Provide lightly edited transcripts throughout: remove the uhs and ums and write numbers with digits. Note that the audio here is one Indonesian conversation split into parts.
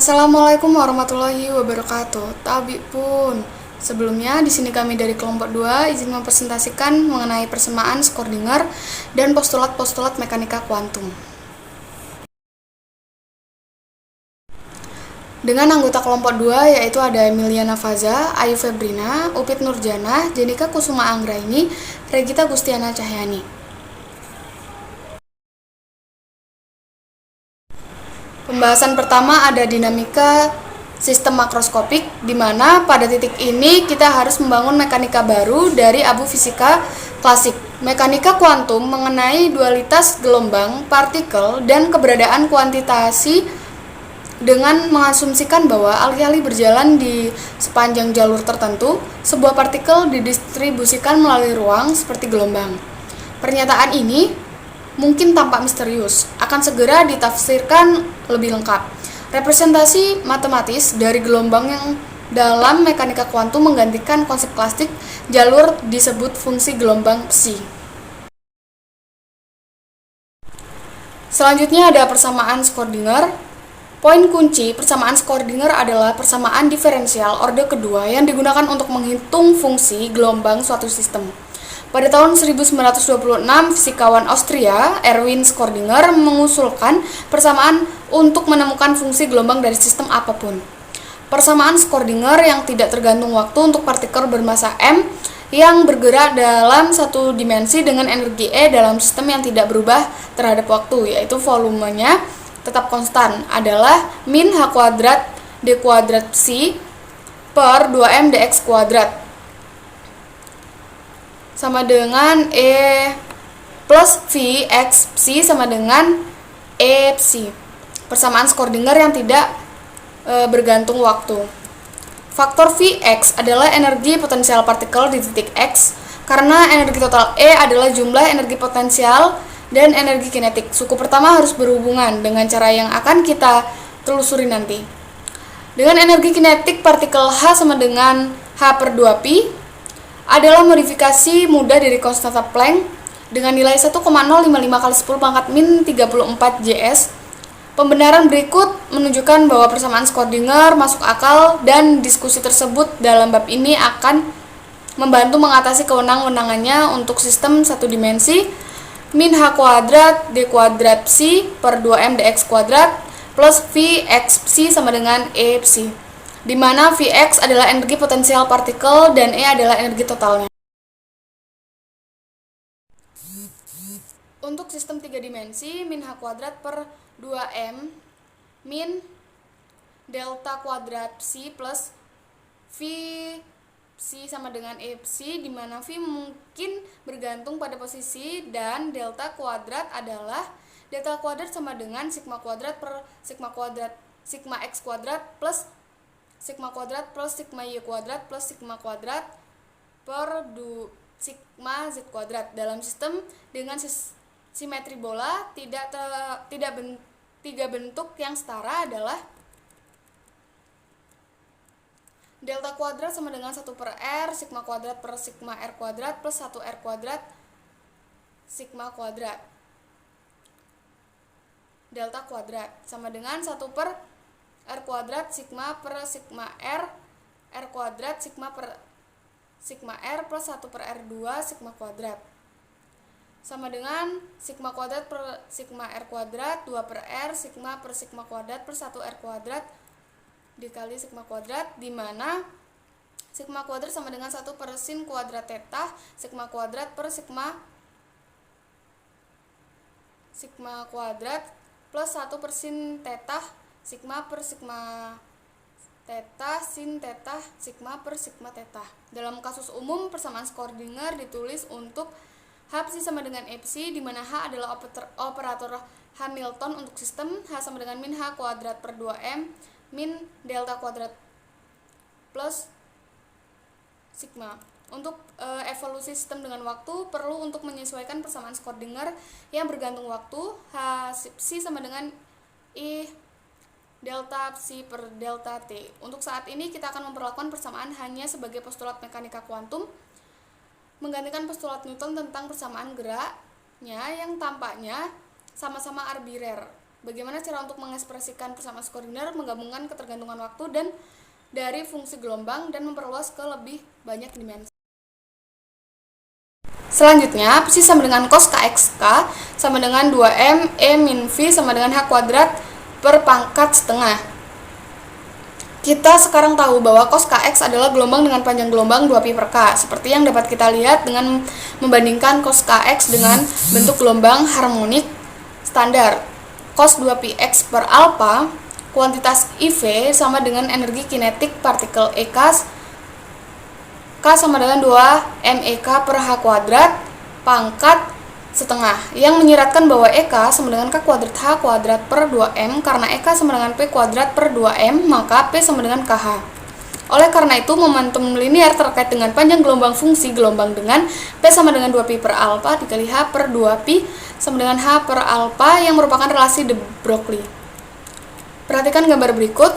Assalamualaikum warahmatullahi wabarakatuh. Tabi pun. Sebelumnya di sini kami dari kelompok 2 izin mempresentasikan mengenai persamaan Schrödinger dan postulat-postulat mekanika kuantum. Dengan anggota kelompok 2 yaitu ada Emiliana Faza, Ayu Febrina, Upit Nurjana, Jenika Kusuma Anggraini, Regita Gustiana Cahyani. Pembahasan pertama ada dinamika sistem makroskopik, di mana pada titik ini kita harus membangun mekanika baru dari abu fisika klasik. Mekanika kuantum mengenai dualitas gelombang, partikel, dan keberadaan kuantitasi dengan mengasumsikan bahwa alih-alih berjalan di sepanjang jalur tertentu, sebuah partikel didistribusikan melalui ruang seperti gelombang. Pernyataan ini mungkin tampak misterius, akan segera ditafsirkan lebih lengkap. Representasi matematis dari gelombang yang dalam mekanika kuantum menggantikan konsep klasik jalur disebut fungsi gelombang psi. Selanjutnya ada persamaan Schrödinger. Poin kunci persamaan Schrödinger adalah persamaan diferensial orde kedua yang digunakan untuk menghitung fungsi gelombang suatu sistem. Pada tahun 1926, fisikawan Austria, Erwin Schrödinger, mengusulkan persamaan untuk menemukan fungsi gelombang dari sistem apapun. Persamaan Schrödinger yang tidak tergantung waktu untuk partikel bermassa m yang bergerak dalam satu dimensi dengan energi E dalam sistem yang tidak berubah terhadap waktu, yaitu volumenya tetap konstan, adalah min h kuadrat d kuadrat psi per 2m dx kuadrat sama dengan E plus V X psi sama dengan E psi. Persamaan Schrödinger yang tidak bergantung waktu. Faktor Vx adalah energi potensial partikel di titik X, karena energi total E adalah jumlah energi potensial dan energi kinetik. Suku pertama harus berhubungan dengan cara yang akan kita telusuri nanti. Dengan energi kinetik partikel H sama dengan H per 2pi adalah modifikasi mudah dari konstanta Planck dengan nilai 1,055 kali 10 pangkat min 34 Js. Pembenaran berikut menunjukkan bahwa persamaan Schrödinger masuk akal dan diskusi tersebut dalam bab ini akan membantu mengatasi kewenang-wenangannya untuk sistem satu dimensi min h kuadrat d kuadrat psi per 2m dx kuadrat plus v x psi sama dengan e psi, di mana Vx adalah energi potensial partikel dan E adalah energi totalnya. Untuk sistem 3 dimensi, min h kuadrat per 2m min delta kuadrat psi plus V psi sama dengan E psi, di mana V mungkin bergantung pada posisi dan delta kuadrat adalah delta kuadrat sama dengan sigma kuadrat per sigma kuadrat sigma x kuadrat plus sigma kuadrat plus sigma y kuadrat plus sigma kuadrat per sigma z kuadrat. Dalam sistem dengan simetri bola, tiga bentuk yang setara adalah delta kuadrat sama dengan 1 per r sigma kuadrat per sigma r kuadrat plus 1 r kuadrat sigma kuadrat. Delta kuadrat sama dengan 1 per r kuadrat sigma per sigma r kuadrat sigma per sigma r plus 1 per r2 sigma kuadrat sama dengan sigma kuadrat per sigma r kuadrat 2 per r sigma per sigma kuadrat per 1 r kuadrat dikali sigma kuadrat, di mana sigma kuadrat sama dengan 1 per sin kuadrat theta sigma kuadrat per sigma kuadrat plus 1 per sin theta sigma per sigma theta sin theta sigma per sigma theta. Dalam kasus umum, persamaan Schrödinger ditulis untuk H psi sama dengan E psi, di mana H adalah operator Hamilton untuk sistem. H sama dengan min H kuadrat per 2M min delta kuadrat plus sigma. Untuk evolusi sistem dengan waktu perlu untuk menyesuaikan persamaan Schrödinger yang bergantung waktu. H psi sama dengan I delta psi per delta t. Untuk saat ini kita akan memperlakukan persamaan hanya sebagai postulat mekanika kuantum, menggantikan postulat Newton tentang persamaan geraknya yang tampaknya sama-sama arbirer. Bagaimana cara untuk mengekspresikan persamaan koordinat menggabungkan ketergantungan waktu dan dari fungsi gelombang dan memperluas ke lebih banyak dimensi. Selanjutnya, psi sama dengan cos kxk sama dengan 2m e min v sama dengan h kuadrat per pangkat setengah. Kita sekarang tahu bahwa cos kx adalah gelombang dengan panjang gelombang 2pi per k, seperti yang dapat kita lihat dengan membandingkan cos kx dengan bentuk gelombang harmonik standar. Cos 2pi x per alpha, kuantitas IV sama dengan energi kinetik partikel EK, K sama dengan 2 MEK per H kuadrat pangkat setengah, yang menyiratkan bahwa EK sama dengan K kuadrat H kuadrat per 2M. Karena EK sama dengan P kuadrat per 2M, maka P sama dengan KH. Oleh karena itu, momentum linear terkait dengan panjang gelombang fungsi gelombang dengan P sama dengan 2pi per alpha dikali H per 2pi sama dengan H per alpha, yang merupakan relasi de Broglie. Perhatikan gambar berikut.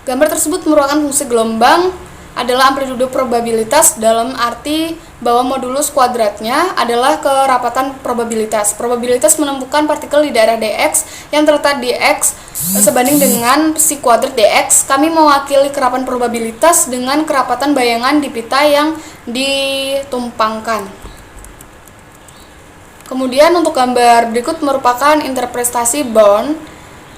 Gambar tersebut merupakan fungsi gelombang adalah amplitude probabilitas, dalam arti bahwa modulus kuadratnya adalah kerapatan probabilitas. Probabilitas menemukan partikel di daerah dx yang terletak di x sebanding dengan psi kuadrat dx. Kami mewakili kerapatan probabilitas dengan kerapatan bayangan di pita yang ditumpangkan. Kemudian untuk gambar berikut merupakan interpretasi Born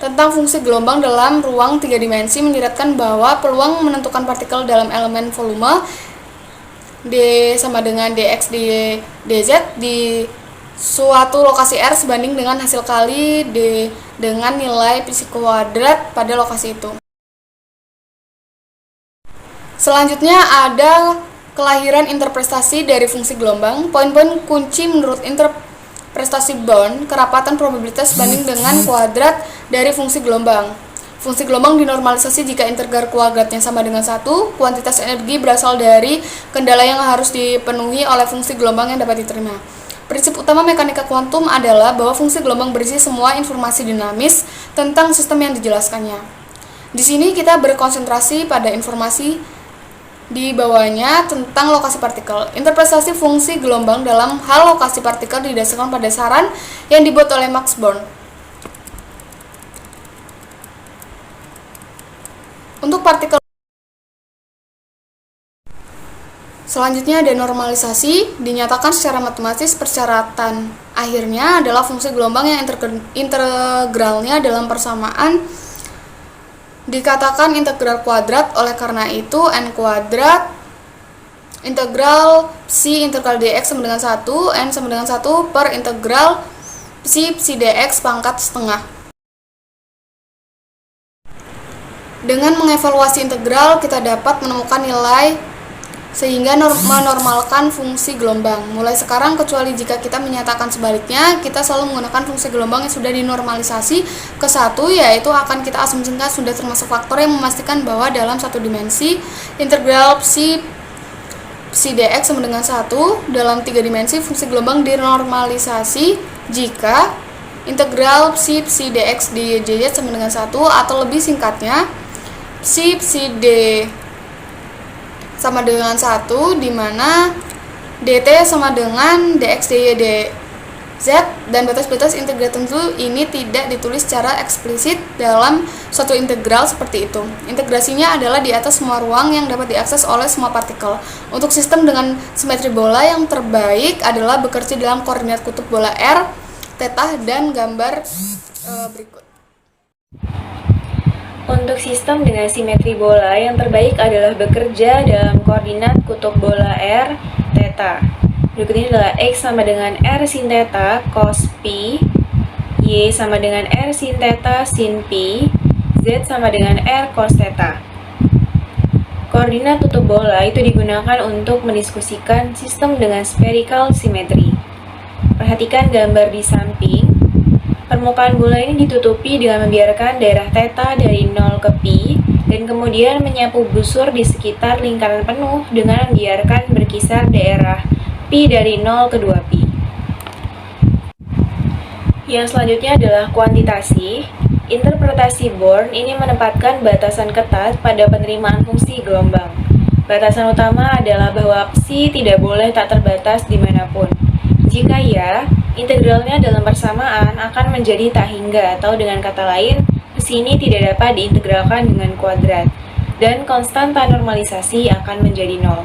tentang fungsi gelombang dalam ruang 3 dimensi, menyiratkan bahwa peluang menentukan partikel dalam elemen volume d sama dengan dx di dz di suatu lokasi R sebanding dengan hasil kali d dengan nilai psi kuadrat pada lokasi itu. Selanjutnya ada kelahiran interpretasi dari fungsi gelombang. Poin-poin kunci menurut interpretasi Born: kerapatan probabilitas banding dengan kuadrat dari fungsi gelombang. Fungsi gelombang dinormalisasi jika integral kuadratnya sama dengan 1. Kuantitas energi berasal dari kendala yang harus dipenuhi oleh fungsi gelombang yang dapat diterima. Prinsip utama mekanika kuantum adalah bahwa fungsi gelombang berisi semua informasi dinamis tentang sistem yang dijelaskannya. Di sini kita berkonsentrasi pada informasi di bawahnya tentang lokasi partikel. Interpretasi fungsi gelombang dalam hal lokasi partikel didasarkan pada saran yang dibuat oleh Max Born. Untuk partikel selanjutnya ada normalisasi, dinyatakan secara matematis. Persyaratan akhirnya adalah fungsi gelombang yang integralnya dalam persamaan dikatakan integral kuadrat. Oleh karena itu n kuadrat integral psi integral dx sama dengan 1, n sama dengan 1 per integral psi dx pangkat setengah. Dengan mengevaluasi integral, kita dapat menemukan nilai sehingga menormalkan fungsi gelombang. Mulai sekarang, kecuali jika kita menyatakan sebaliknya, kita selalu menggunakan fungsi gelombang yang sudah dinormalisasi ke 1, yaitu akan kita asumsikan sudah termasuk faktor yang memastikan bahwa dalam satu dimensi, integral psi dx sama dengan 1, dalam 3 dimensi fungsi gelombang dinormalisasi jika integral psi dx di dz sama dengan 1, atau lebih singkatnya, psi d sama dengan 1, di mana dt sama dengan dx dy dz, dan batas-batas integral tentu ini tidak ditulis secara eksplisit dalam suatu integral seperti itu. Integrasinya adalah di atas semua ruang yang dapat diakses oleh semua partikel. Untuk sistem dengan simetri bola, yang terbaik adalah bekerja dalam koordinat kutub bola r, theta, dan gambar berikut. Untuk sistem dengan simetri bola, yang terbaik adalah bekerja dalam koordinat kutub bola r, theta. Berikut ini adalah x sama dengan r sin theta cos pi, y sama dengan r sin theta sin pi, z sama dengan r cos theta. Koordinat kutub bola itu digunakan untuk mendiskusikan sistem dengan spherical symmetry. Perhatikan gambar di samping. Permukaan bola ini ditutupi dengan membiarkan daerah theta dari 0 ke pi, dan kemudian menyapu busur di sekitar lingkaran penuh dengan membiarkan berkisar daerah pi dari 0 ke 2 pi. Yang selanjutnya adalah kuantitasi. Interpretasi Born ini menempatkan batasan ketat pada penerimaan fungsi gelombang. Batasan utama adalah bahwa psi tidak boleh tak terbatas dimanapun. Jika ya, integralnya dalam persamaan akan menjadi tak hingga, atau dengan kata lain, besi ini tidak dapat diintegralkan dengan kuadrat, dan konstanta normalisasi akan menjadi nol.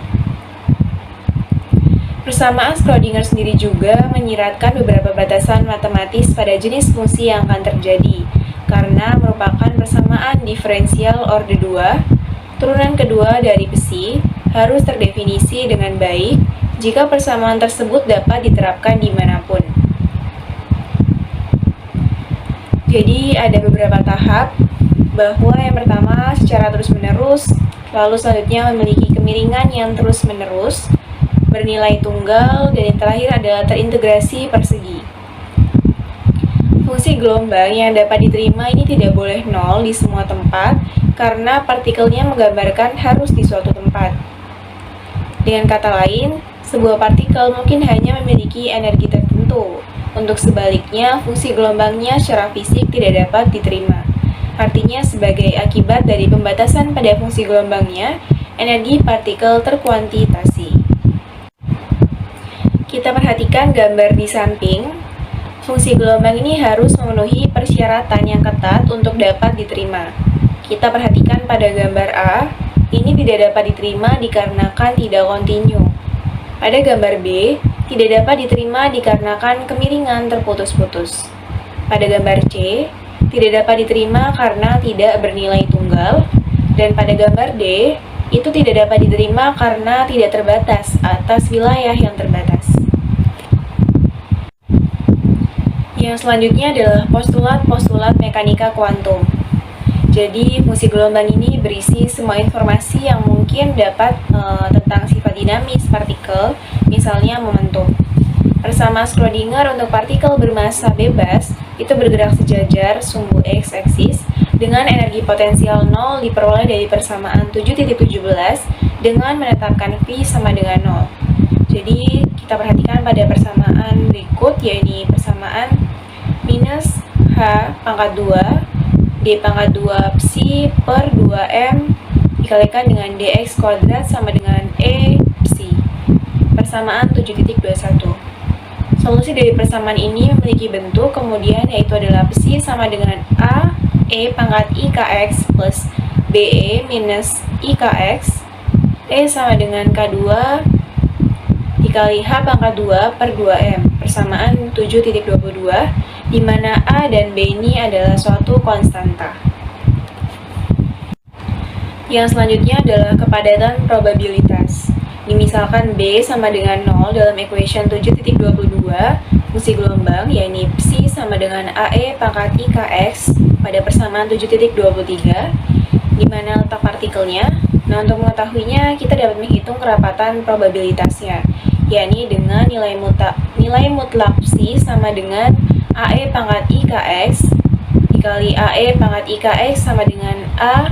Persamaan Schrödinger sendiri juga menyiratkan beberapa batasan matematis pada jenis fungsi yang akan terjadi, karena merupakan persamaan diferensial orde 2, turunan kedua dari besi, harus terdefinisi dengan baik jika persamaan tersebut dapat diterapkan dimanapun. Jadi ada beberapa tahap, bahwa yang pertama secara terus-menerus, lalu selanjutnya memiliki kemiringan yang terus-menerus, bernilai tunggal, dan yang terakhir adalah terintegrasi persegi. Fungsi gelombang yang dapat diterima ini tidak boleh nol di semua tempat, karena partikelnya menggambarkan harus di suatu tempat. Dengan kata lain, sebuah partikel mungkin hanya memiliki energi tertentu. Untuk sebaliknya, fungsi gelombangnya secara fisik tidak dapat diterima. Artinya, sebagai akibat dari pembatasan pada fungsi gelombangnya, energi partikel terkuantitasi. Kita perhatikan gambar di samping. Fungsi gelombang ini harus memenuhi persyaratan yang ketat untuk dapat diterima. Kita perhatikan pada gambar A, ini tidak dapat diterima dikarenakan tidak kontinu. Pada gambar B, tidak dapat diterima dikarenakan kemiringan terputus-putus. Pada gambar C, tidak dapat diterima karena tidak bernilai tunggal. Dan pada gambar D, itu tidak dapat diterima karena tidak terbatas atas wilayah yang terbatas. Yang selanjutnya adalah postulat-postulat mekanika kuantum. Jadi, fungsi gelombang ini berisi semua informasi yang mungkin dapat tentang sifat dinamis partikel, misalnya momentum. Persamaan Schrödinger untuk partikel bermassa bebas itu bergerak sejajar sumbu x-aksis dengan energi potensial 0 diperoleh dari persamaan 7.17 dengan menetapkan V sama dengan 0. Jadi, kita perhatikan pada persamaan berikut, yaitu persamaan minus H pangkat 2 D pangkat 2 psi per 2m dikalikan dengan dx kuadrat sama dengan e psi. Persamaan 7.21. Solusi dari persamaan ini memiliki bentuk kemudian yaitu adalah psi sama dengan a e pangkat ikx plus be minus ikx, e sama dengan k2 dikali h pangkat 2 per 2m. Persamaan 7.22, di mana A dan B ini adalah suatu konstanta. Yang selanjutnya adalah kepadatan probabilitas. Misalkan B sama dengan 0 dalam equation 7.22, fungsi gelombang, yaitu psi sama dengan AE pangkat IKX pada persamaan 7.23, di mana letak partikelnya. Nah, untuk mengetahuinya, kita dapat menghitung kerapatan probabilitasnya, yakni dengan nilai mutlak psi sama dengan AE pangkat IKX dikali AE pangkat IKX sama dengan A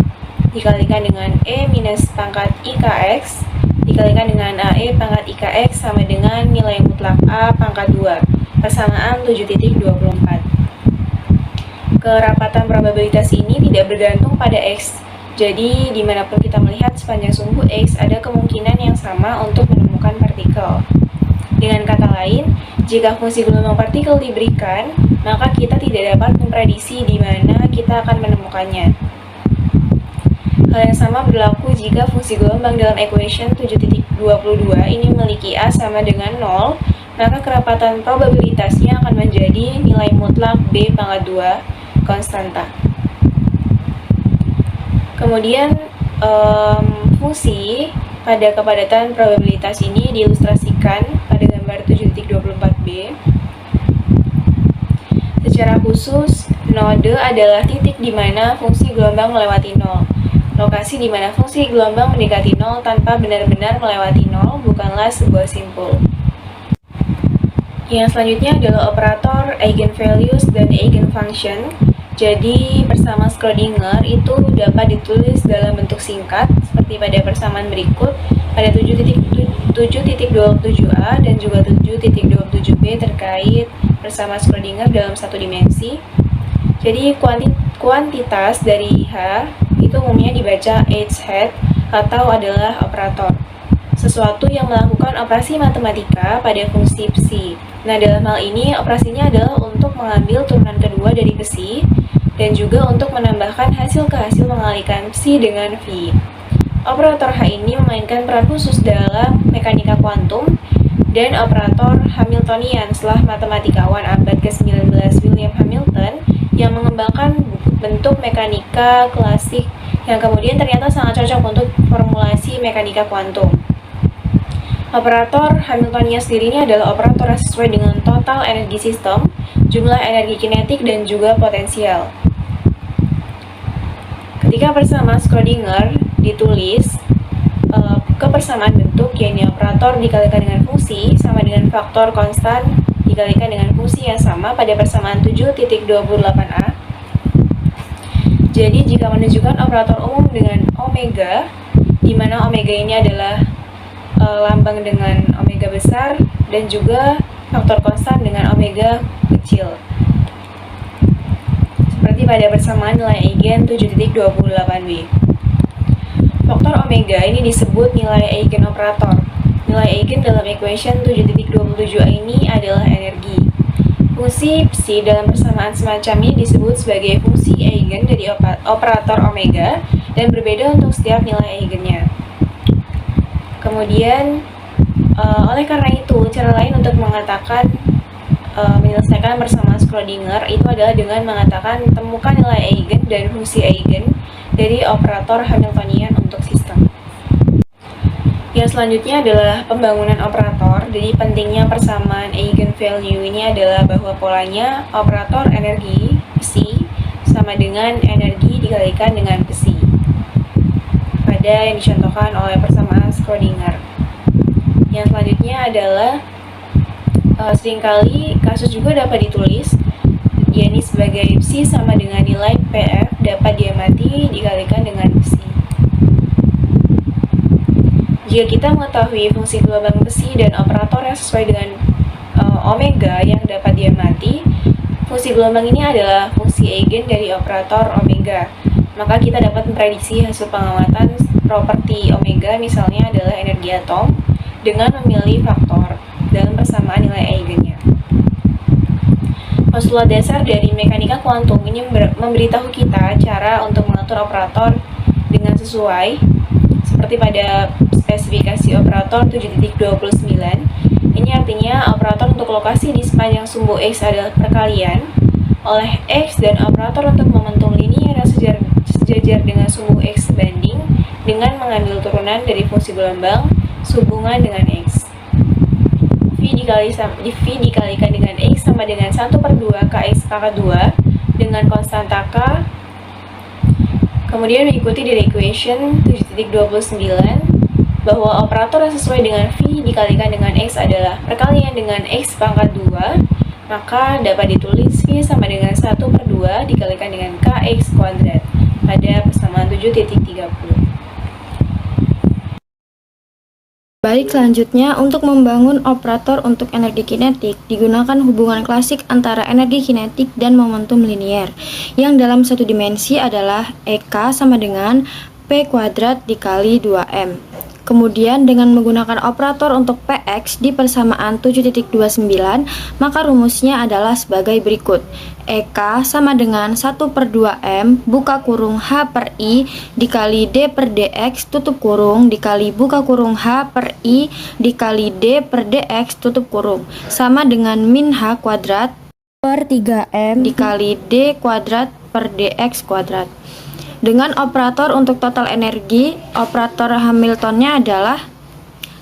dikalikan dengan E minus pangkat IKX dikalikan dengan AE pangkat IKX sama dengan nilai mutlak A pangkat 2 persamaan 7.24. Kerapatan probabilitas ini tidak bergantung pada X. Jadi, dimanapun kita melihat sepanjang sumbu X, ada kemungkinan yang sama untuk menemukan partikel. Dengan kata lain, jika fungsi gelombang partikel diberikan, maka kita tidak dapat memprediksi di mana kita akan menemukannya. Hal yang sama berlaku jika fungsi gelombang dalam equation 7.22 ini memiliki A sama dengan 0, maka kerapatan probabilitasnya akan menjadi nilai mutlak B pangkat 2 konstanta. Kemudian, fungsi pada kepadatan probabilitas ini diilustrasikan pada gambar 7.24b. Secara khusus, node adalah titik di mana fungsi gelombang melewati 0. Lokasi di mana fungsi gelombang mendekati 0 tanpa benar-benar melewati 0 bukanlah sebuah simpul. Yang selanjutnya adalah operator eigenvalues dan eigenfunction. Jadi, persamaan Schrödinger itu dapat ditulis dalam bentuk singkat seperti pada persamaan berikut pada 7.27a dan juga 7.27b terkait persamaan Schrödinger dalam satu dimensi. Jadi, kuantitas dari H itu umumnya dibaca H hat atau adalah operator. sesuatu yang melakukan operasi matematika pada fungsi psi. Nah, dalam hal ini operasinya adalah untuk mengambil turunan kedua dari psi dan juga untuk menambahkan hasil ke hasil mengalihkan psi dengan v. Operator H ini memainkan peran khusus dalam mekanika kuantum dan operator Hamiltonian setelah matematikawan abad ke-19 William Hamilton yang mengembangkan bentuk mekanika klasik yang kemudian ternyata sangat cocok untuk formulasi mekanika kuantum. Operator Hamiltonian sendiri ini adalah operator yang sesuai dengan total energi sistem, jumlah energi kinetik, dan juga potensial. Ketika persamaan Schrödinger ditulis, kepersamaan bentuk yakni operator dikalikan dengan fungsi sama dengan faktor konstan dikalikan dengan fungsi yang sama pada persamaan 7.28a. Jadi jika menunjukkan operator umum dengan omega, di mana omega ini adalah lambang dengan omega besar dan juga faktor konstan dengan omega kecil. Seperti pada persamaan nilai eigen 7.28b. Faktor omega ini disebut nilai eigen operator. Nilai eigen dalam equation 7.27a ini adalah energi. Fungsi psi dalam persamaan semacam ini disebut sebagai fungsi eigen dari operator omega dan berbeda untuk setiap nilai eigennya. Kemudian, oleh karena itu, cara lain untuk mengatakan menyelesaikan persamaan Schrödinger itu adalah dengan mengatakan temukan nilai eigen dan fungsi eigen dari operator Hamiltonian untuk sistem. Yang selanjutnya adalah pembangunan operator. Jadi pentingnya persamaan eigenvalue ini adalah bahwa polanya operator energi psi sama dengan energi dikalikan dengan psi pada yang dicontohkan oleh persamaan Schrödinger. Yang selanjutnya adalah seringkali kasus juga dapat ditulis yakni sebagai psi sama dengan nilai pf dapat diamati dikalikan dengan psi. Jika kita mengetahui fungsi gelombang psi dan operator yang sesuai dengan omega yang dapat diamati, fungsi gelombang ini adalah fungsi eigen dari operator omega. Maka kita dapat memprediksi hasil pengamatan properti omega misalnya adalah energi atom dengan memilih faktor dalam persamaan nilai eigennya. Postulat dasar dari mekanika kuantum ini memberitahu kita cara untuk mengatur operator dengan sesuai seperti pada spesifikasi operator 7.29. Ini artinya operator untuk lokasi di sepanjang sumbu X adalah perkalian oleh X dan operator untuk momentum linier yang sejajar dengan sumbu X sebanding dengan mengambil turunan dari fungsi gelombang sehubungan dengan X. V dikalikan dengan X sama dengan 1/2 Kx pangkat 2 dengan konstanta K. Kemudian mengikuti dari equation 7.29 bahwa operator yang sesuai dengan V dikalikan dengan X adalah perkalian dengan X pangkat 2, maka dapat ditulis V sama dengan 1/2 dikalikan dengan Kx kuadrat pada persamaan 7.30. Baik, selanjutnya untuk membangun operator untuk energi kinetik digunakan hubungan klasik antara energi kinetik dan momentum linier yang dalam satu dimensi adalah EK sama dengan P kuadrat dikali 2M. Kemudian dengan menggunakan operator untuk Px di persamaan 7.29, maka rumusnya adalah sebagai berikut. EK sama dengan 1/2M buka kurung H per I dikali D per dx tutup kurung dikali buka kurung H per I dikali D per dx tutup kurung sama dengan min H kuadrat per 3M dikali D kuadrat per dx kuadrat. Dengan operator untuk total energi, operator Hamiltonnya adalah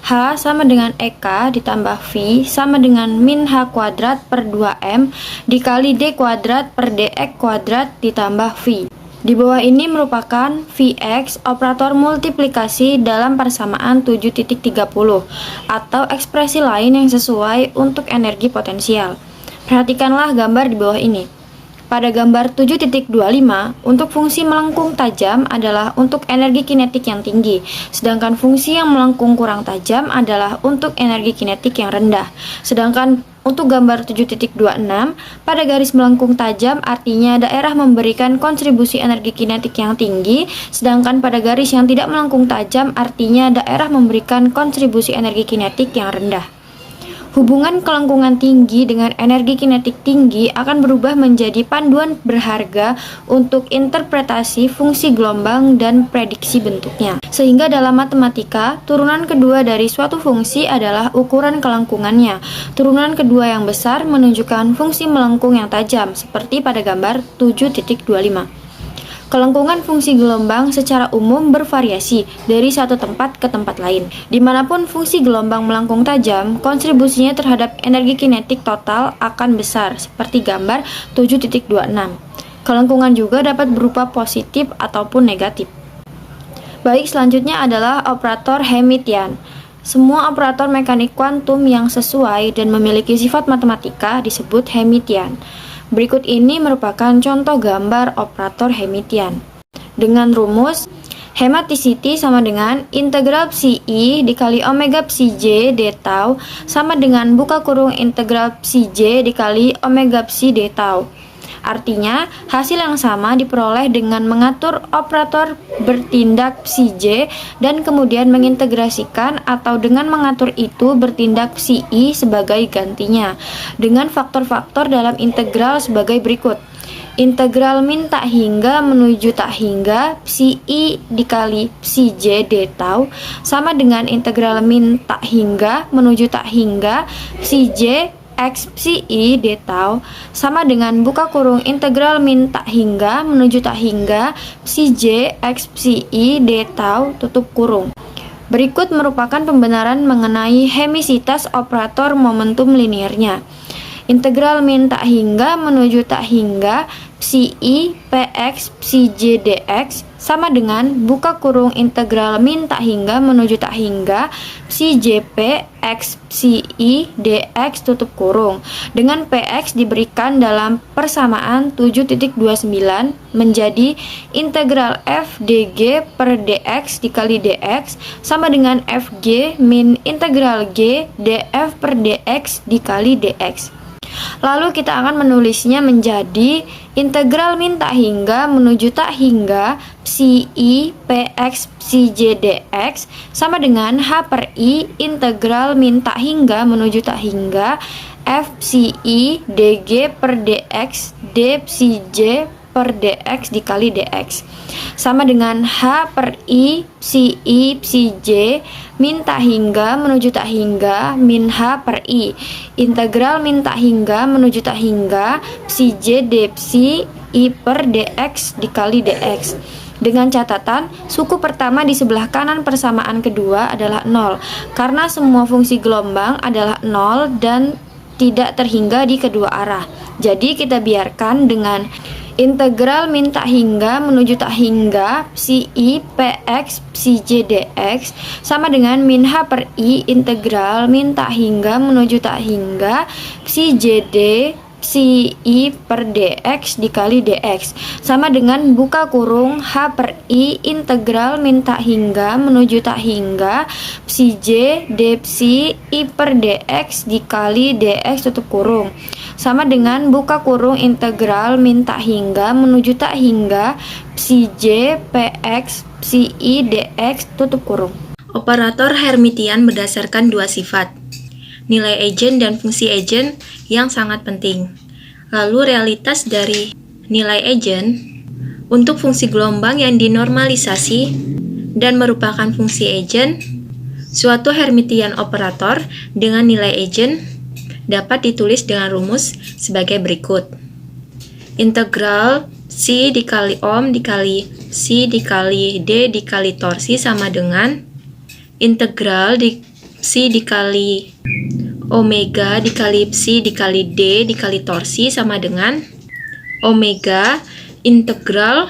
H sama dengan EK ditambah V sama dengan min H kuadrat per 2M dikali D kuadrat per dx kuadrat ditambah V. Di bawah ini merupakan Vx operator multiplikasi dalam persamaan 7.30 atau ekspresi lain yang sesuai untuk energi potensial. Perhatikanlah gambar di bawah ini. Pada gambar 7.25, untuk fungsi melengkung tajam adalah untuk energi kinetik yang tinggi, sedangkan fungsi yang melengkung kurang tajam adalah untuk energi kinetik yang rendah. Sedangkan Untuk gambar 7.26, pada garis melengkung tajam artinya daerah memberikan kontribusi energi kinetik yang tinggi, sedangkan pada garis yang tidak melengkung tajam artinya daerah memberikan kontribusi energi kinetik yang rendah. Hubungan kelengkungan tinggi dengan energi kinetik tinggi akan berubah menjadi panduan berharga untuk interpretasi fungsi gelombang dan prediksi bentuknya. Sehingga dalam matematika, turunan kedua dari suatu fungsi adalah ukuran kelengkungannya. Turunan kedua yang besar menunjukkan fungsi melengkung yang tajam, seperti pada gambar 7.25. Kelengkungan fungsi gelombang secara umum bervariasi dari satu tempat ke tempat lain. Dimanapun fungsi gelombang melengkung tajam, kontribusinya terhadap energi kinetik total akan besar, seperti gambar 7.26. Kelengkungan juga dapat berupa positif ataupun negatif. Baik, selanjutnya adalah operator Hermitian. Semua operator mekanik kuantum yang sesuai dan memiliki sifat matematika disebut Hermitian. Berikut ini merupakan contoh gambar operator Hermitian. Dengan rumus, Hermiticity sama dengan integral psi I dikali omega psi J d tau sama dengan buka kurung integral psi J dikali omega psi d tau. Artinya, hasil yang sama diperoleh dengan mengatur operator bertindak psi J dan kemudian mengintegrasikan atau dengan mengatur itu bertindak psi I sebagai gantinya dengan faktor-faktor dalam integral sebagai berikut. Integral min tak hingga menuju tak hingga psi I dikali psi J d tau sama dengan integral min tak hingga menuju tak hingga psi J X psi I d tau sama dengan buka kurung integral min tak hingga menuju tak hingga psi J X psi I d tau tutup kurung. Berikut merupakan pembenaran mengenai hemisitas operator momentum linearnya. Integral min tak hingga menuju tak hingga psi I px psi J dx sama dengan buka kurung integral min tak hingga menuju tak hingga psi JP x psi I dx tutup kurung dengan px diberikan dalam persamaan 7.29 menjadi integral f dg per dx dikali dx sama dengan fg min integral g df per dx dikali dx. Lalu kita akan menulisnya menjadi integral min tak hingga menuju tak hingga psi I px psi J dx sama dengan h per I integral min tak hingga menuju tak hingga f psi I dg per dx d psi J per dx dikali dx sama dengan h per I psi J min tak hingga menuju tak hingga min h per I integral min tak hingga menuju tak hingga psi J d psi I per dx dikali dx. Dengan catatan, suku pertama di sebelah kanan persamaan kedua adalah 0 karena semua fungsi gelombang adalah 0 dan tidak terhingga di kedua arah. Jadi kita biarkan dengan integral min tak hingga menuju tak hingga psi I px psi J dx sama dengan min h per I integral min tak hingga menuju tak hingga psi J d psi I per dx dikali dx sama dengan buka kurung h per I integral min tak hingga menuju tak hingga psi J d psi I per dx dikali dx tutup kurung sama dengan buka kurung integral min tak hingga menuju tak hingga psi J px psi I dx tutup kurung. Operator Hermitian berdasarkan dua sifat, nilai eigen dan fungsi eigen yang sangat penting. Lalu realitas dari nilai eigen untuk fungsi gelombang yang dinormalisasi dan merupakan fungsi eigen, suatu Hermitian operator dengan nilai eigen dapat ditulis dengan rumus sebagai berikut. Integral psi dikali ohm dikali psi dikali d dikali torsi sama dengan integral psi dikali omega dikali psi dikali d dikali torsi sama dengan omega integral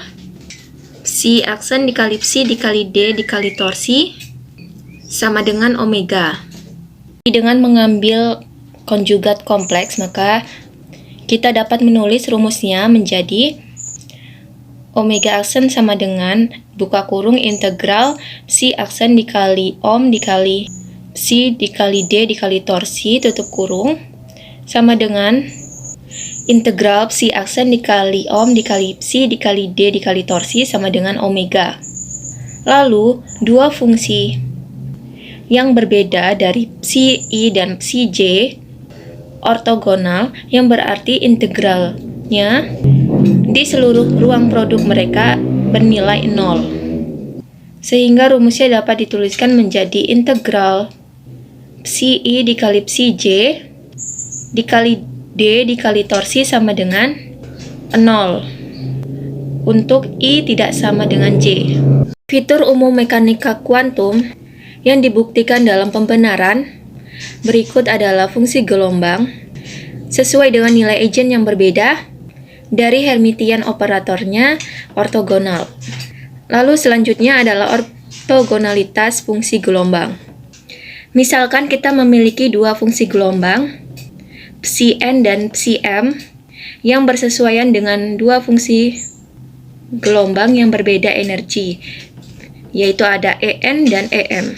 psi aksen dikali psi dikali d dikali torsi sama dengan omega. Dengan mengambil konjugat kompleks, maka kita dapat menulis rumusnya menjadi omega aksen sama dengan buka kurung integral psi aksen dikali ohm dikali psi dikali d dikali torsi tutup kurung sama dengan integral psi aksen dikali ohm dikali psi dikali d dikali torsi sama dengan omega. Lalu, dua fungsi yang berbeda dari psi i dan psi j ortogonal yang berarti integralnya di seluruh ruang produk mereka bernilai 0. Sehingga rumusnya dapat dituliskan menjadi integral psi i dikali psi j dikali d dikali torsi sama dengan 0 untuk i tidak sama dengan j. Fitur umum mekanika kuantum yang dibuktikan dalam pembenaran berikut adalah fungsi gelombang sesuai dengan nilai eigen yang berbeda dari Hermitian operatornya ortogonal. Lalu selanjutnya adalah ortogonalitas fungsi gelombang. Misalkan kita memiliki dua fungsi gelombang, psi n dan psi m, yang bersesuaian dengan dua fungsi gelombang yang berbeda energi, yaitu ada en dan em.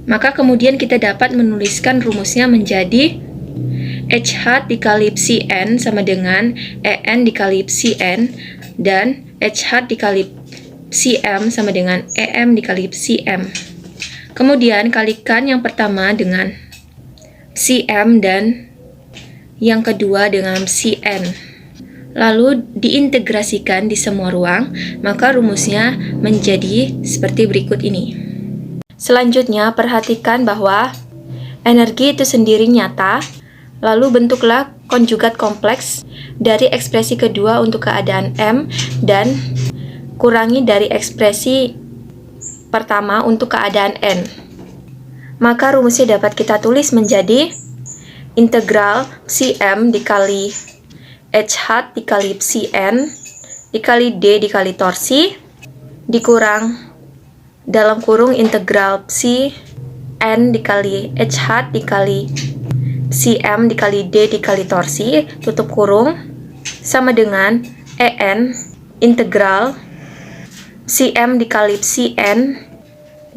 Maka kemudian kita dapat menuliskan rumusnya menjadi h dikali psi n sama dengan en dikali psi n dan h dikali psi m sama dengan em dikali psi m. Kemudian kalikan yang pertama dengan psi m dan yang kedua dengan psi n. Lalu diintegrasikan di semua ruang, maka rumusnya menjadi seperti berikut ini. Selanjutnya, perhatikan bahwa energi itu sendiri nyata, lalu bentuklah konjugat kompleks dari ekspresi kedua untuk keadaan M dan kurangi dari ekspresi pertama untuk keadaan N. Maka rumusnya dapat kita tulis menjadi integral psi m dikali h dikali psi n dikali d dikali torsi dikurang dalam kurung integral psi n dikali h dikali psi m dikali d dikali torsi tutup kurung sama dengan en integral psi m dikali psi n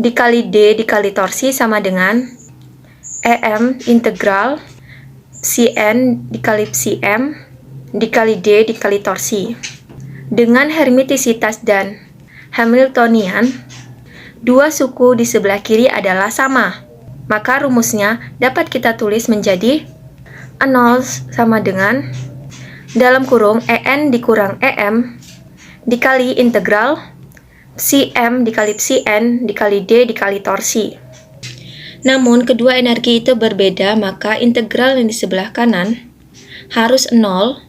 dikali d dikali torsi sama dengan em integral psi n dikali psi m dikali d dikali torsi. Dengan hermitisitas dan Hamiltonian, dua suku di sebelah kiri adalah sama. Maka rumusnya dapat kita tulis menjadi 0 sama dengan dalam kurung en dikurang em dikali integral psi m dikali psi n dikali d dikali torsi. Namun, kedua energi itu berbeda, maka integral yang di sebelah kanan harus 0,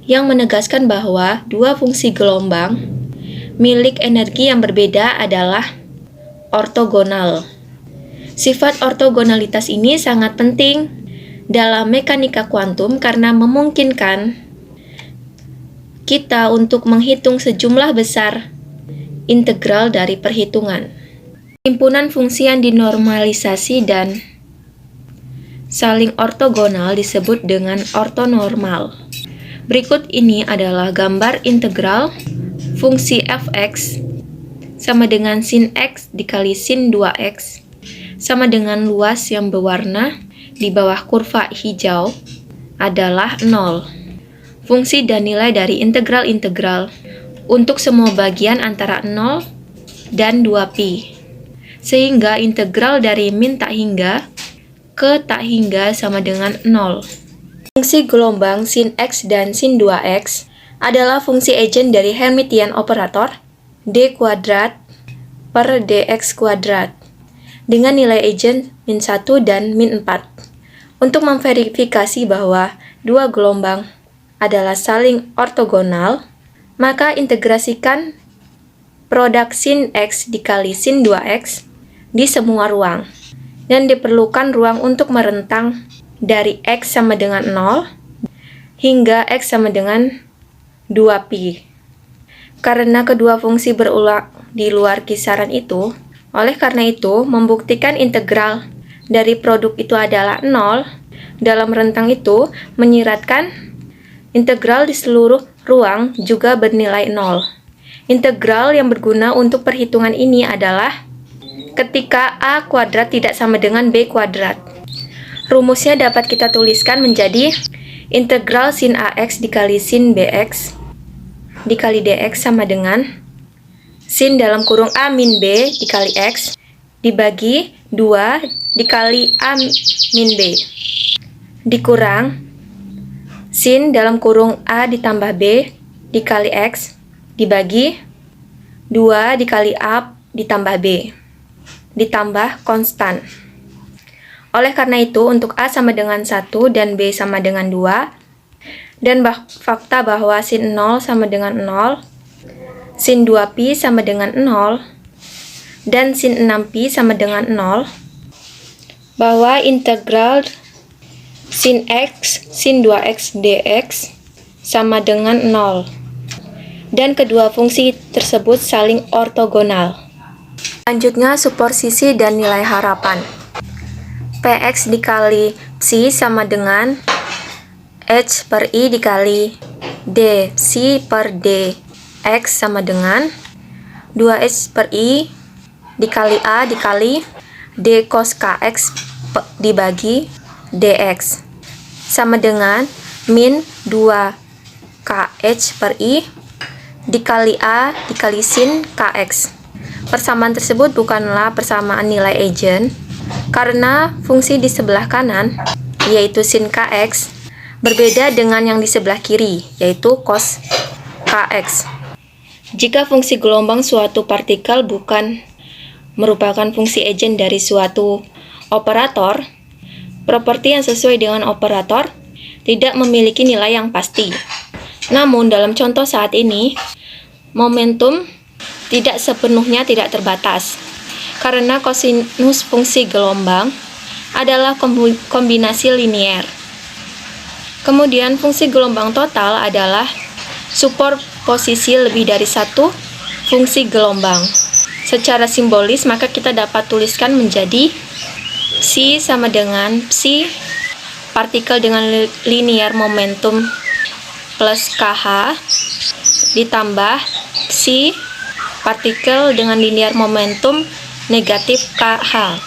yang menegaskan bahwa dua fungsi gelombang milik energi yang berbeda adalah ortogonal. Sifat ortogonalitas ini sangat penting dalam mekanika kuantum karena memungkinkan kita untuk menghitung sejumlah besar integral dari perhitungan. Himpunan fungsi yang dinormalisasi dan saling ortogonal disebut dengan ortonormal. Berikut ini adalah gambar integral fungsi fx sama dengan sin x dikali sin 2x sama dengan luas yang berwarna di bawah kurva hijau adalah 0. Fungsi dan nilai dari integral-integral untuk semua bagian antara 0 dan 2pi. Sehingga integral dari min tak hingga ke tak hingga sama dengan 0. Fungsi gelombang sin x dan sin 2x adalah fungsi eigen dari Hermitian operator d kuadrat per dx kuadrat dengan nilai eigen min 1 dan min 4. Untuk memverifikasi bahwa dua gelombang adalah saling ortogonal, maka integrasikan produk sin x dikali sin 2x di semua ruang, dan diperlukan ruang untuk merentang dari x sama dengan 0 hingga x sama dengan 2pi. Karena kedua fungsi berulang di luar kisaran itu, oleh karena itu membuktikan integral dari produk itu adalah 0 dalam rentang itu menyiratkan integral di seluruh ruang juga bernilai 0. Integral yang berguna untuk perhitungan ini adalah ketika a kuadrat tidak sama dengan b kuadrat. Rumusnya dapat kita tuliskan menjadi integral sin AX dikali sin BX dikali DX sama dengan sin dalam kurung A min B dikali X dibagi 2 dikali A min B dikurang sin dalam kurung A ditambah B dikali X dibagi 2 dikali A ditambah B ditambah konstan. Oleh karena itu, untuk A sama dengan 1 dan B sama dengan 2, dan fakta bahwa sin 0 sama dengan 0, sin 2pi sama dengan 0, dan sin 6pi sama dengan 0, bahwa integral sin X, sin 2X dx sama dengan 0, dan kedua fungsi tersebut saling ortogonal. Selanjutnya, suposisi dan nilai harapan. Px dikali psi sama dengan h per i dikali d psi per d x sama dengan 2h per i dikali a dikali d cos kx dibagi dx sama dengan min 2kh per i dikali a dikali sin kx. Persamaan tersebut bukanlah persamaan nilai eigen, karena fungsi di sebelah kanan, yaitu sin kx, berbeda dengan yang di sebelah kiri, yaitu cos kx. Jika fungsi gelombang suatu partikel bukan merupakan fungsi eigen dari suatu operator, properti yang sesuai dengan operator tidak memiliki nilai yang pasti. Namun, dalam contoh saat ini, momentum tidak sepenuhnya tidak terbatas, karena kosinus fungsi gelombang adalah kombinasi linier. Kemudian fungsi gelombang total adalah superposisi lebih dari satu fungsi gelombang. Secara simbolis, maka kita dapat tuliskan menjadi psi sama dengan psi partikel dengan linier momentum plus kh ditambah psi partikel dengan linier momentum negatif KH.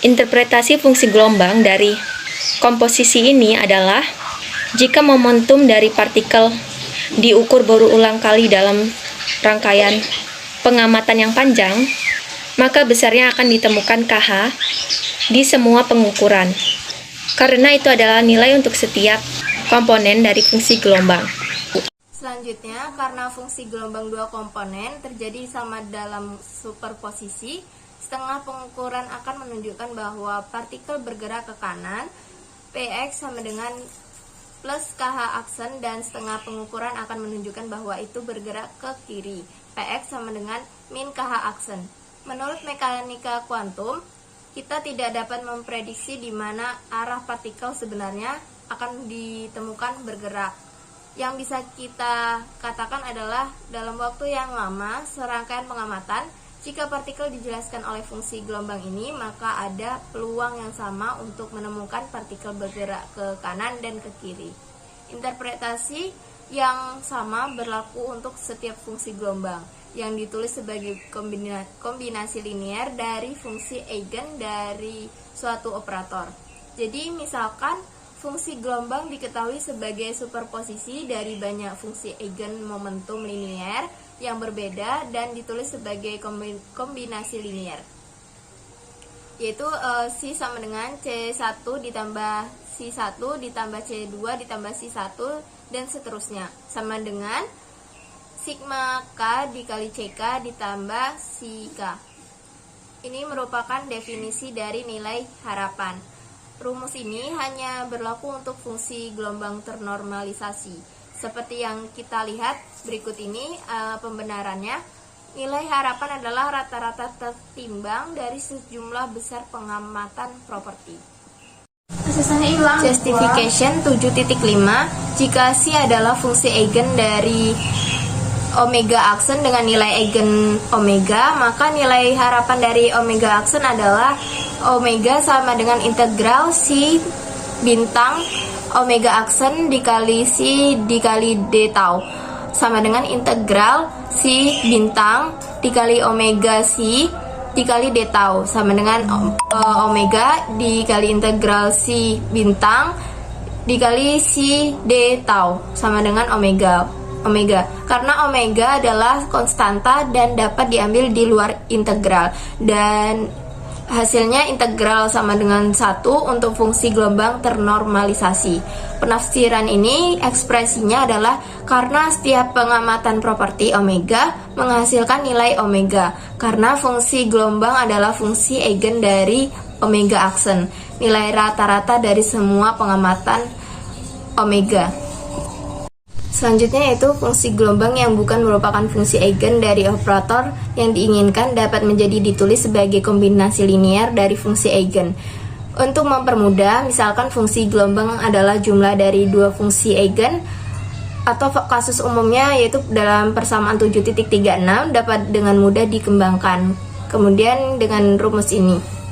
Interpretasi fungsi gelombang dari komposisi ini adalah jika momentum dari partikel diukur berulang kali dalam rangkaian pengamatan yang panjang, maka besarnya akan ditemukan KH di semua pengukuran. Karena itu adalah nilai untuk setiap komponen dari fungsi gelombang. Selanjutnya, karena fungsi gelombang dua komponen terjadi sama dalam superposisi, setengah pengukuran akan menunjukkan bahwa partikel bergerak ke kanan, Px sama dengan plus KH aksen, dan setengah pengukuran akan menunjukkan bahwa itu bergerak ke kiri, Px sama dengan min KH aksen. Menurut mekanika kuantum, kita tidak dapat memprediksi di mana arah partikel sebenarnya akan ditemukan bergerak. Yang bisa kita katakan adalah dalam waktu yang lama, serangkaian pengamatan, jika partikel dijelaskan oleh fungsi gelombang ini, maka ada peluang yang sama untuk menemukan partikel bergerak ke kanan dan ke kiri. Interpretasi yang sama berlaku untuk setiap fungsi gelombang, yang ditulis sebagai kombinasi linier dari fungsi eigen dari suatu operator. Jadi misalkan fungsi gelombang diketahui sebagai superposisi dari banyak fungsi eigen momentum linier yang berbeda dan ditulis sebagai kombinasi linier, yaitu C sama dengan C1 ditambah C1 ditambah C2 ditambah C1 dan seterusnya, sama dengan sigma K dikali CK ditambah CK. Ini merupakan definisi dari nilai harapan. Rumus ini hanya berlaku untuk fungsi gelombang ternormalisasi. Seperti yang kita lihat berikut ini pembenarannya. Nilai harapan adalah rata-rata tertimbang dari sejumlah besar pengamatan properti. Justification 7.5. Jika C adalah fungsi eigen dari omega aksen dengan nilai eigen omega, maka nilai harapan dari omega aksen adalah omega sama dengan integral C bintang omega aksen dikali C dikali D tau, sama dengan integral C bintang dikali omega C dikali d tau sama dengan omega dikali integral si bintang dikali si d tau sama dengan omega. Karena omega adalah konstanta dan dapat diambil di luar integral, dan hasilnya integral sama dengan 1 untuk fungsi gelombang ternormalisasi. Penafsiran ini ekspresinya adalah karena setiap pengamatan properti omega menghasilkan nilai omega, karena fungsi gelombang adalah fungsi eigen dari omega aksen, nilai rata-rata dari semua pengamatan omega. Selanjutnya yaitu fungsi gelombang yang bukan merupakan fungsi eigen dari operator yang diinginkan dapat menjadi ditulis sebagai kombinasi linear dari fungsi eigen. Untuk mempermudah, misalkan fungsi gelombang adalah jumlah dari dua fungsi eigen, atau kasus umumnya yaitu dalam persamaan 7.36 dapat dengan mudah dikembangkan. Kemudian dengan rumus ini.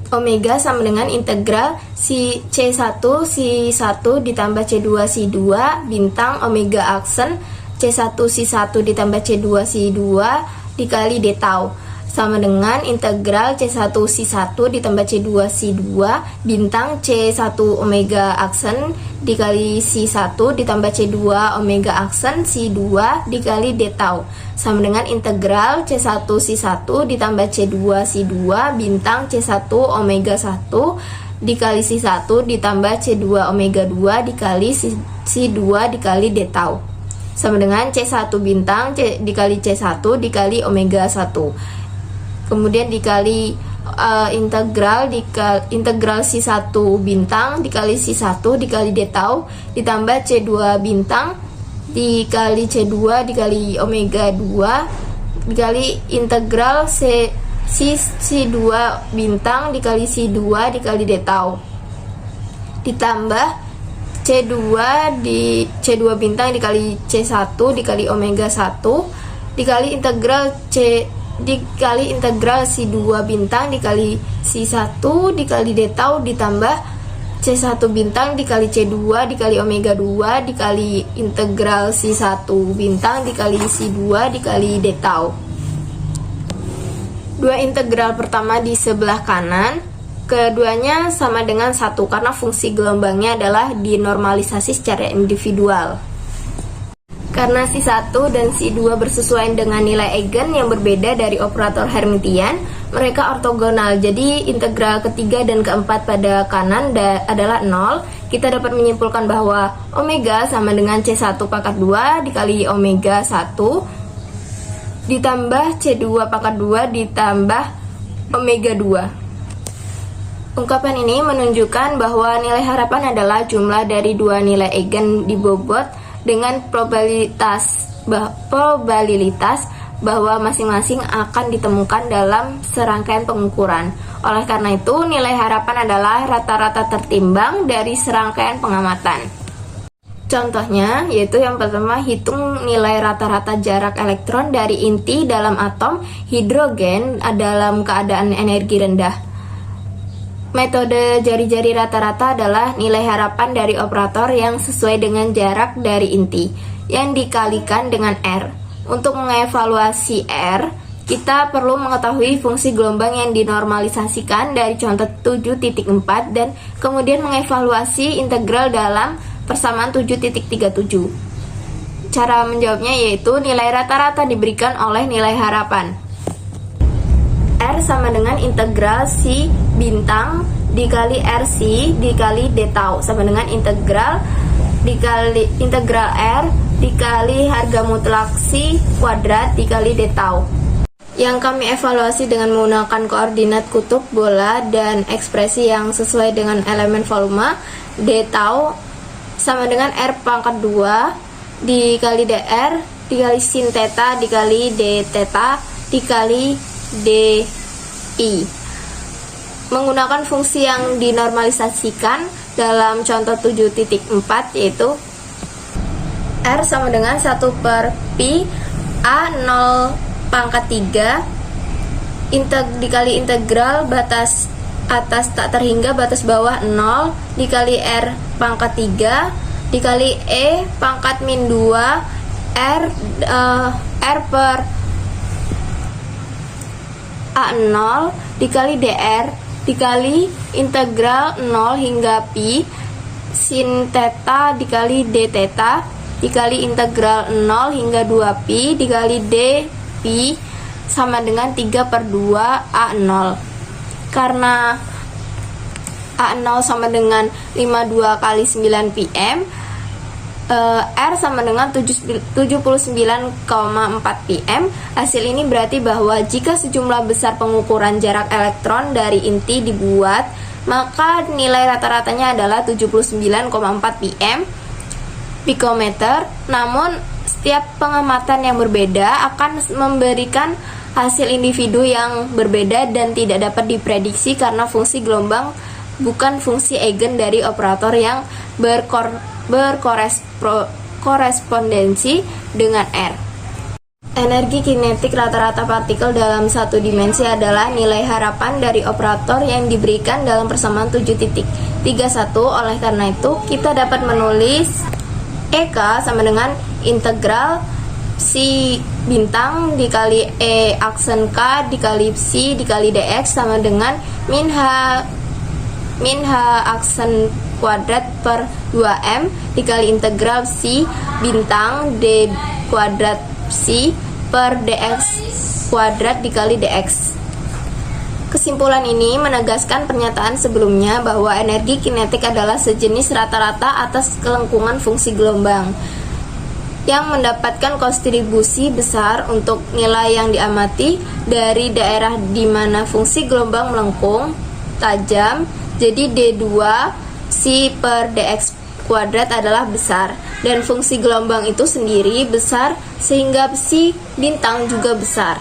Omega sama dengan integral si C1 si1 ditambah C2 si2 bintang omega aksen C1 si1 ditambah C2 si2 dikali d tau sama dengan integral C1 si1 ditambah C2 si2 bintang C1 omega aksen dikali si1 ditambah C2 omega aksen si2 dikali d tau sama dengan integral C1 si1 ditambah C2 si2 bintang C1 omega 1 dikali si1 ditambah C2 omega 2 dikali si2 dikali d tau sama dengan C1 bintang dikali C1 dikali omega 1. Kemudian dikali integral si1 bintang dikali si1 dikali d tau ditambah C2 bintang dikali C2 dikali omega 2 dikali integral C2 bintang dikali C2 dikali d tau ditambah C2 bintang dikali C1 dikali omega 1 dikali integral C2 bintang dikali C1 dikali d tau ditambah C1 bintang dikali C2 dikali omega 2 dikali integral C1 bintang dikali C2 dikali d tau. Dua integral pertama di sebelah kanan, keduanya sama dengan 1 karena fungsi gelombangnya adalah dinormalisasi secara individual. Karena si1 dan si2 bersesuaian dengan nilai eigen yang berbeda dari operator Hermitian, mereka ortogonal. Jadi integral ketiga dan keempat pada kanan adalah 0. Kita dapat menyimpulkan bahwa omega sama dengan C1 pangkat 2 dikali omega 1 ditambah C2 pangkat 2 ditambah omega 2. Ungkapan ini menunjukkan bahwa nilai harapan adalah jumlah dari dua nilai eigen dibobot dengan probabilitas bahwa masing-masing akan ditemukan dalam serangkaian pengukuran. Oleh karena itu, nilai harapan adalah rata-rata tertimbang dari serangkaian pengamatan. Contohnya, yaitu yang pertama, hitung nilai rata-rata jarak elektron dari inti dalam atom hidrogen dalam keadaan energi rendah. Metode jari-jari rata-rata adalah nilai harapan dari operator yang sesuai dengan jarak dari inti yang dikalikan dengan R. Untuk mengevaluasi R, kita perlu mengetahui fungsi gelombang yang dinormalisasikan dari contoh 7.4 dan kemudian mengevaluasi integral dalam persamaan 7.37. Cara menjawabnya yaitu nilai rata-rata diberikan oleh nilai harapan. R sama dengan integral si bintang dikali RC dikali d tau sama dengan integral R dikali harga mutlak si kuadrat dikali d tau. Yang kami evaluasi dengan menggunakan koordinat kutub bola dan ekspresi yang sesuai dengan elemen volume. D tau sama dengan R pangkat 2 dikali dr dikali sin theta dikali d theta dikali di. Menggunakan fungsi yang dinormalisasikan dalam contoh 7.4 yaitu R sama dengan 1 per pi A0 pangkat 3 dikali integral batas atas tak terhingga batas bawah 0 dikali R pangkat 3 dikali E pangkat min 2 R per A0 dikali dr dikali integral 0 hingga pi sin theta dikali d theta dikali integral 0 hingga 2pi dikali d pi sama dengan 3/2 A0. Karena A0 sama dengan 52 kali 9 pm, R sama dengan 79,4 pm. Hasil ini berarti bahwa jika sejumlah besar pengukuran jarak elektron dari inti dibuat, maka nilai rata-ratanya adalah 79,4 pm pikometer. Namun setiap pengamatan yang berbeda akan memberikan hasil individu yang berbeda dan tidak dapat diprediksi karena fungsi gelombang bukan fungsi eigen dari operator yang berkorespondensi dengan R. Energi kinetik rata-rata partikel dalam satu dimensi adalah nilai harapan dari operator yang diberikan dalam persamaan 7.31. Oleh karena itu, kita dapat menulis EK sama dengan integral si bintang dikali E aksen K dikali psi dikali dx sama dengan min H aksen kuadrat per 2m dikali integral psi bintang d kuadrat psi per dx kuadrat dikali dx. Kesimpulan ini menegaskan pernyataan sebelumnya bahwa energi kinetik adalah sejenis rata-rata atas kelengkungan fungsi gelombang yang mendapatkan kontribusi besar untuk nilai yang diamati dari daerah di mana fungsi gelombang melengkung tajam. Jadi D2 psi per dx kuadrat adalah besar dan fungsi gelombang itu sendiri besar sehingga psi bintang juga besar.